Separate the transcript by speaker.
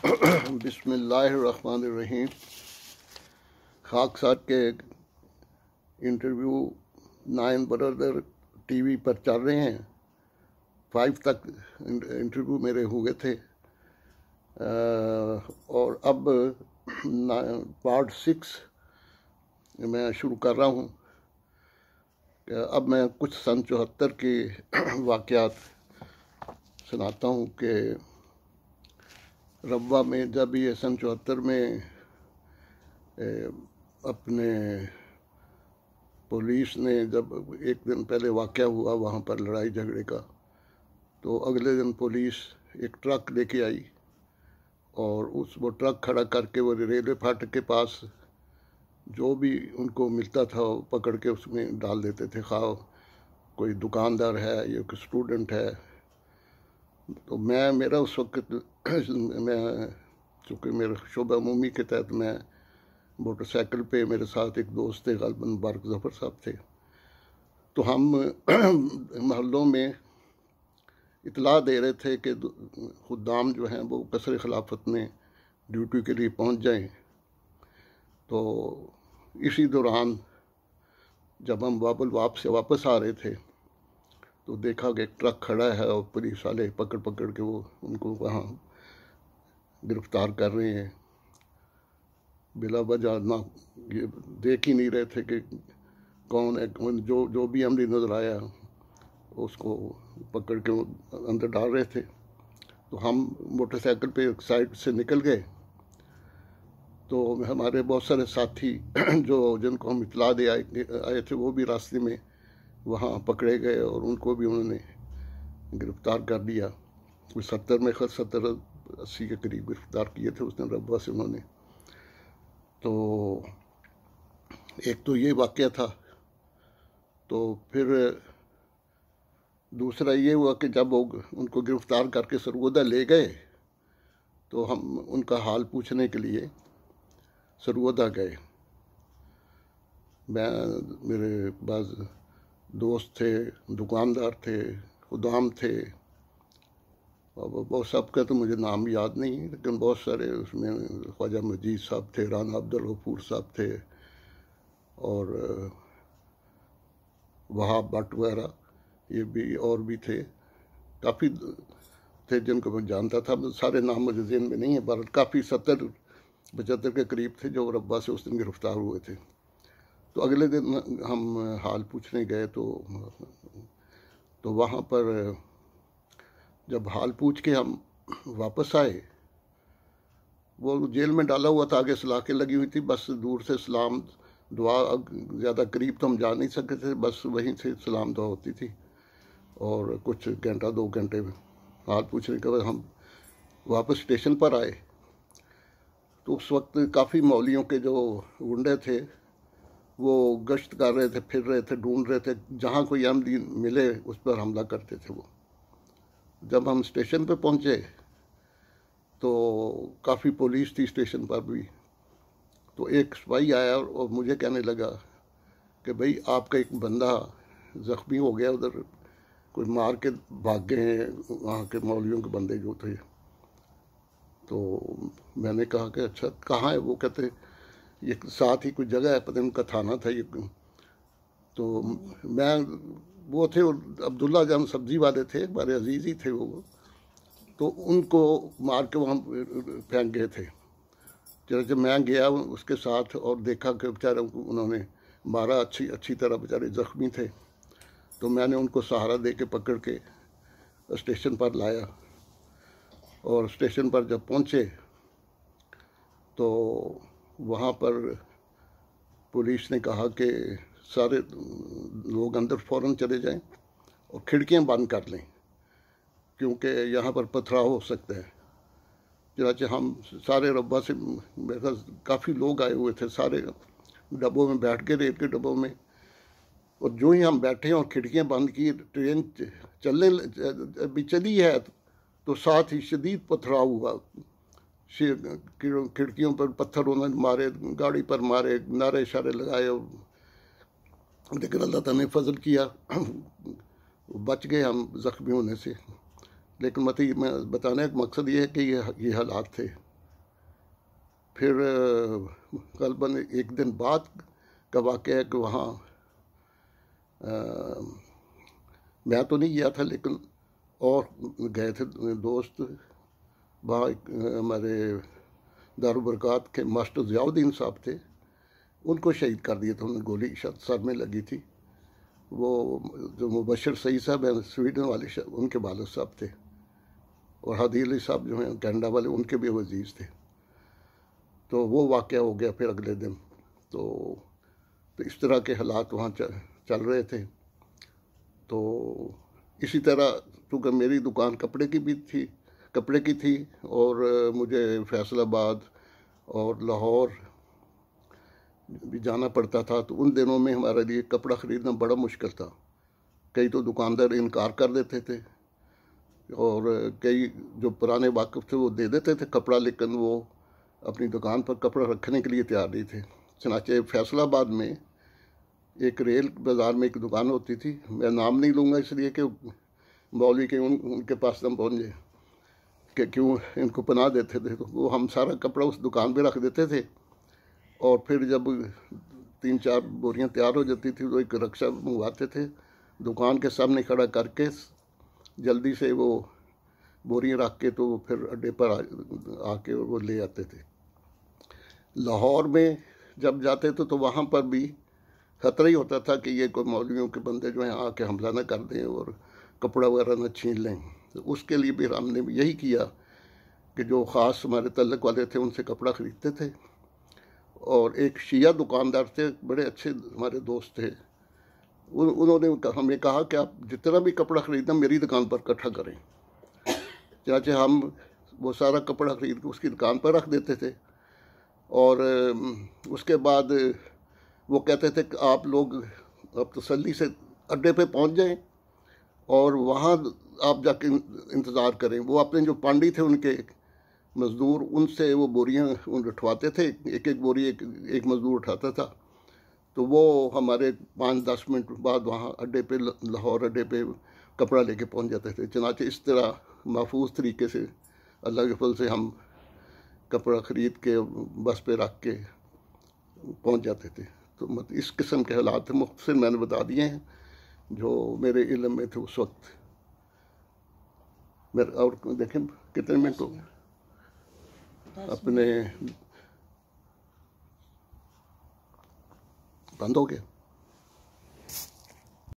Speaker 1: बिस्मिल्लाहिर्रहमानिर्रहीम। खाक साहब के इंटरव्यू 9 बरदर टीवी पर चल रहे हैं। 5 तक इंटरव्यू मेरे हुए थे और अब पार्ट 6 मैं शुरू कर रहा हूँ। अब मैं कुछ सन 74 के वाक़यात सुनाता हूँ कि रब्वा में जब ये सन 74 में अपने पुलिस ने जब एक दिन पहले वाक़या हुआ वहाँ पर लड़ाई झगड़े का, तो अगले दिन पुलिस एक ट्रक लेके आई और वो ट्रक खड़ा करके वो रेलवे फाटक के पास जो भी उनको मिलता था वो पकड़ के उसमें डाल देते थे। खा कोई दुकानदार है या कोई स्टूडेंट है। तो मेरा उस वक्त मैं चूँकि मेरे शोबा अमूमी के तहत मैं मोटरसाइकिल पे मेरे साथ एक दोस्त थे, ग़ालिबन बारक ज़फ़र साहब थे। तो हम मोहल्लों में इतला दे रहे थे कि खुदाम जो हैं वो कसर खिलाफत में ड्यूटी के लिए पहुंच जाएं। तो इसी दौरान जब हम से वापस आ रहे थे तो देखा कि एक ट्रक खड़ा है और पुलिस वाले पकड़ पकड़ के वो उनको वहाँ गिरफ्तार कर रहे हैं। बिला वजह ना ये देख ही नहीं रहे थे कि कौन है, जो भी हमने नज़र आया उसको पकड़ के अंदर डाल रहे थे। तो हम मोटरसाइकिल पे एक साइड से निकल गए। तो हमारे बहुत सारे साथी जिनको हम इतला दे आए थे वो भी रास्ते में वहाँ पकड़े गए और उनको भी उन्होंने गिरफ़्तार कर लिया। कोई 70-80 के करीब गिरफ़्तार किए थे उसने रब्बा से उन्होंने। तो एक तो ये वाक़या था। तो फिर दूसरा ये हुआ कि जब वो उनको गिरफ़्तार करके सरगोदा ले गए तो हम उनका हाल पूछने के लिए सरगोदा गए। मेरे पास दोस्त थे, दुकानदार थे, खुदाम थे और बहुत सबका तो मुझे नाम याद नहीं, लेकिन बहुत सारे उसमें ख्वाजा मजीद साहब थे, राना अब्दुल गफूर साहब थे और वहाब भट्ट वगैरह ये भी और भी थे। काफ़ी थे जिनको मैं जानता था। सारे नाम मुझे ज़हन में नहीं है, पर काफ़ी 70-75 के करीब थे जो रब्बा से उस दिन गिरफ़्तार हुए थे। तो अगले दिन हम हाल पूछने गए तो वहाँ पर जब हाल पूछ के हम वापस आए, वो जेल में डाला हुआ था, आगे सलाखें लगी हुई थी, बस दूर से सलाम दुआ, ज़्यादा करीब तो हम जा नहीं सकते थे, बस वहीं से सलाम दुआ होती थी। और कुछ घंटा 2 घंटे हाल पूछने के बाद हम वापस स्टेशन पर आए। तो उस वक्त काफ़ी मौलियों के जो गुंडे थे वो गश्त कर रहे थे, फिर रहे थे, ढूंढ रहे थे, जहाँ कोई अहमदी मिले उस पर हमला करते थे वो। जब हम स्टेशन पे पहुँचे तो काफ़ी पुलिस थी स्टेशन पर भी। तो एक सिपाही आया और मुझे कहने लगा कि भाई आपका एक बंदा ज़ख्मी हो गया, उधर कोई मार के भाग गए हैं वहाँ के मौलवियों के बंदे जो थे। तो मैंने कहा कि अच्छा कहाँ है वो? कहते ये साथ ही कोई जगह है, पता नहीं उनका थाना था ये। तो वो थे अब्दुल्ला जान सब्जी वाले थे, हमारे अजीज़ ही थे वो। तो उनको मार के वहाँ फेंक गए थे। जब मैं गया उसके साथ और देखा कि बेचारे उन्होंने मारा, अच्छी तरह बेचारे ज़ख्मी थे। तो मैंने उनको सहारा दे के पकड़ के स्टेशन पर लाया और स्टेशन पर जब पहुँचे तो वहाँ पर पुलिस ने कहा कि सारे लोग अंदर फ़ौरन चले जाएं और खिड़कियाँ बंद कर लें क्योंकि यहाँ पर पथराव हो सकता है। चनाचे हम सारे रब्बा से मेरे पास काफ़ी लोग आए हुए थे, सारे डब्बों में बैठ के, रेल के डब्बों में। और जो ही हम बैठे और खिड़कियाँ बंद की, ट्रेन चलने अभी चली है तो साथ ही शदीद पथराव हुआ। खिड़कियों पर पत्थर उन्होंने मारे, गाड़ी पर मारे, नारे इशारे लगाए, लेकिन अल्लाह ताला ने फजल किया, बच गए हम ज़ख्मी होने से। लेकिन मैं बताने का मकसद ये है कि ये हालात थे। फिर करीबन एक दिन बाद का वाक़या है कि वहाँ मैं तो नहीं गया था, लेकिन और गए थे दोस्त। वहाँ हमारे दारुबरक़ात के मास्टर ज़ियाउद्दीन साहब थे, उनको शहीद कर दिया था, उन्हें गोली सर में लगी थी। वो जो मुबशर सईद साहब हैं स्वीडन वाले, उनके वालिद साहब थे, और हादी अली साहब जो हैं कनाडा वाले, उनके भी वजीज़ थे। तो वो वाक़या हो गया फिर अगले दिन। तो इस तरह के हालात वहाँ चल रहे थे। तो इसी तरह चूँकि मेरी दुकान कपड़े की थी और मुझे फैसलाबाद और लाहौर भी जाना पड़ता था, तो उन दिनों में हमारे लिए कपड़ा ख़रीदना बड़ा मुश्किल था। कई तो दुकानदार इनकार कर देते थे, और कई जो पुराने वाकिफ़ थे वो दे देते थे कपड़ा, लेकिन वो अपनी दुकान पर कपड़ा रखने के लिए तैयार नहीं थे। चनाचे फैसलाबाद में एक रेल बाज़ार में एक दुकान होती थी, मैं नाम नहीं लूँगा इसलिए कि मौलवी के उनके पास हम पहुँच जाए कि क्यों इनको पनाह देते थे। तो वो हम सारा कपड़ा उस दुकान पे रख देते थे, और फिर जब 3-4 बोरियां तैयार हो जाती थी तो एक रक्षा मंगवाते थे, दुकान के सामने खड़ा करके जल्दी से वो बोरियां रख के, तो फिर अड्डे पर आके वो ले आते थे। लाहौर में जब जाते थे तो वहाँ पर भी खतरा ही होता था कि ये कोई मौलवियों के बंदे जो हैं आके हमला न कर दें और कपड़ा वगैरह न छीन लें। तो उसके लिए भी हमने यही किया कि जो ख़ास हमारे तल्लक वाले थे उनसे कपड़ा ख़रीदते थे, और एक शिया दुकानदार थे, बड़े अच्छे हमारे दोस्त थे, उन्होंने हमें कहा कि आप जितना भी कपड़ा ख़रीदना मेरी दुकान पर इकट्ठा करें। चाहे हम वो सारा कपड़ा ख़रीद के उसकी दुकान पर रख देते थे, और उसके बाद वो कहते थे कि आप लोग अब तसल्ली से अड्डे पे पहुंच जाएं और वहाँ आप जाके इंतज़ार करें। वो अपने जो पांडी थे उनके मज़दूर, उनसे वो बोरियां उठवाते थे, एक एक बोरी एक मज़दूर उठाता था। तो वो हमारे 5-10 मिनट बाद वहाँ अड्डे पे, लाहौर अड्डे पे कपड़ा लेके पहुँच जाते थे। चनाचे इस तरह महफूज तरीके से अल्लाह के फल से हम कपड़ा ख़रीद के बस पे रख के पहुँच जाते थे। तो मत इस किस्म के हालात मुख्तसर मैंने बता दिए हैं जो मेरे इल्म में थे उस वक्त। मेरे और देखें कितने मिनट हो गए, अपने बंद हो गया।